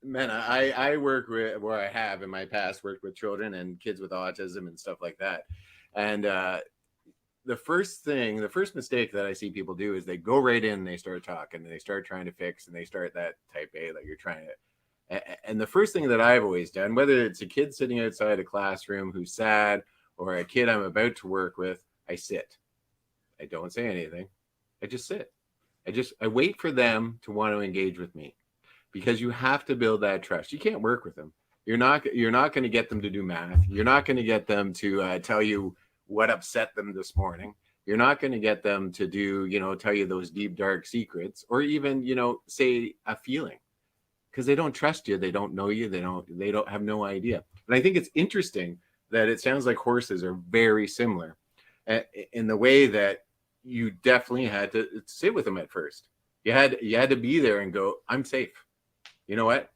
Mena, I work with, where I have in my past worked with children and kids with autism and stuff like that. And the first mistake that I see people do is they go right in and they start talking and they start trying to fix and they start that type A, like you're trying to. And the first thing that I've always done, whether it's a kid sitting outside a classroom who's sad or a kid I'm about to work with, I sit. I don't say anything. I just sit. I wait for them to want to engage with me, because you have to build that trust. You can't work with them. You're not going to get them to do math. You're not going to get them to tell you what upset them this morning. You're not going to get them to do, tell you those deep, dark secrets, or even, say a feeling, because they don't trust you. They don't know you. They don't have no idea. And I think it's interesting that it sounds like horses are very similar in the way that you definitely had to sit with them at first. You had to be there and go, I'm safe. You know what?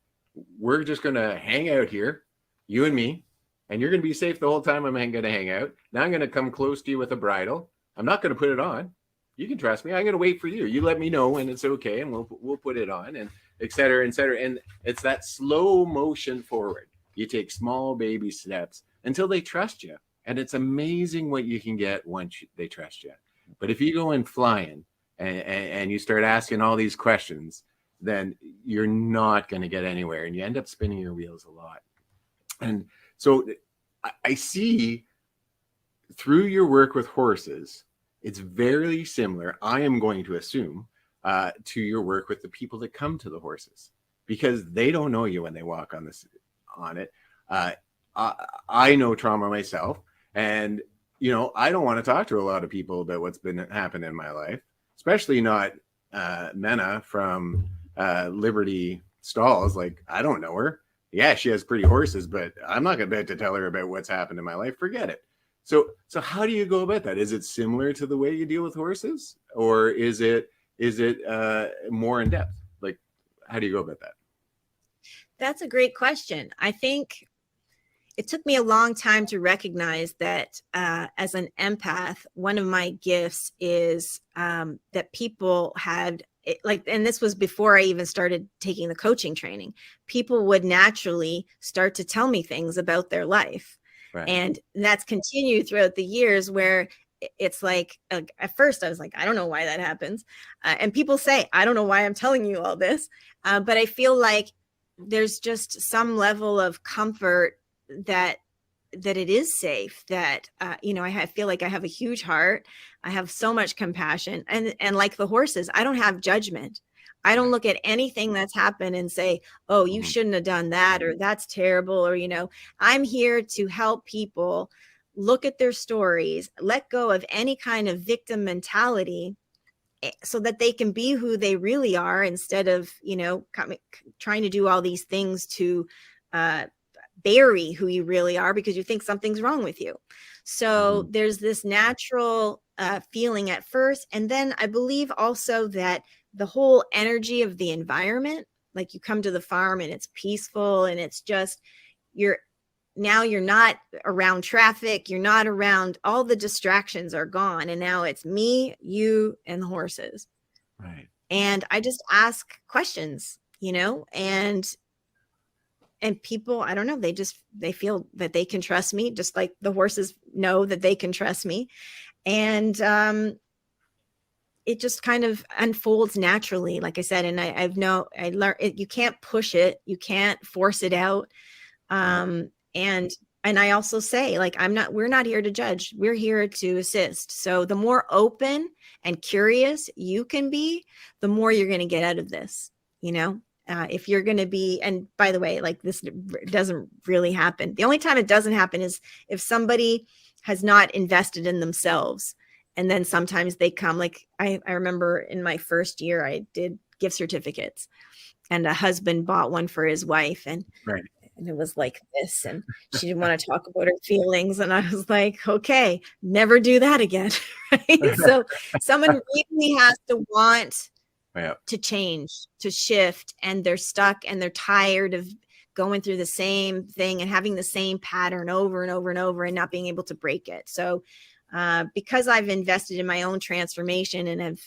We're just going to hang out here, you and me, and you're going to be safe the whole time I'm going to hang out. Now I'm going to come close to you with a bridle. I'm not going to put it on. You can trust me. I'm going to wait for you. You let me know when it's okay, and we'll put it on, and et cetera, et cetera. And it's that slow motion forward. You take small baby steps until they trust you. And it's amazing what you can get once they trust you. But if you go in flying and you start asking all these questions, then you're not going to get anywhere, and you end up spinning your wheels a lot. And so I see through your work with horses, it's very similar, I am going to assume, to your work with the people that come to the horses, because they don't know you when they walk on it. I know trauma myself, and I don't want to talk to a lot of people about what's been happening in my life, especially not Mena from Liberty Stalls. Like, I don't know her. Yeah, she has pretty horses, but I'm not about to tell her about what's happened in my life. Forget it. So how do you go about that? Is it similar to the way you deal with horses, or is it more in depth? Like, how do you go about that? That's a great question. I think it took me a long time to recognize that as an empath, one of my gifts is that people had, and this was before I even started taking the coaching training, people would naturally start to tell me things about their life. Right. And that's continued throughout the years, where it's like, at first I was like, I don't know why that happens. And people say, I don't know why I'm telling you all this. But I feel like there's just some level of comfort that it is safe, that I feel like I have a huge heart. I have so much compassion, and like the horses, I don't have judgment. I don't look at anything that's happened and say, oh, you shouldn't have done that, or that's terrible, or I'm here to help people look at their stories, let go of any kind of victim mentality, so that they can be who they really are, instead of trying to do all these things to bury who you really are because you think something's wrong with you. So there's this natural feeling at first. And then I believe also that the whole energy of the environment, like you come to the farm and it's peaceful, and it's just, you're not around traffic. You're not around, all the distractions are gone. And now it's me, you, and the horses. Right. And I just ask questions, and people, I don't know, they feel that they can trust me, just like the horses know that they can trust me. And it just kind of unfolds naturally, like I said. And I learned it, you can't push it, you can't force it out. And I also say, like, we're not here to judge, we're here to assist. So the more open and curious you can be, the more you're going to get out of this, if you're going to be, and by the way, like, this doesn't really happen. The only time it doesn't happen is if somebody has not invested in themselves. And then sometimes they come, like, I remember in my first year, I did gift certificates, and a husband bought one for his wife, and it was like this, and she didn't want to talk about her feelings. And I was like, okay, never do that again. Right? So someone really has to want to change, to shift, and they're stuck and they're tired of going through the same thing and having the same pattern over and over and over and not being able to break it. So because I've invested in my own transformation and have,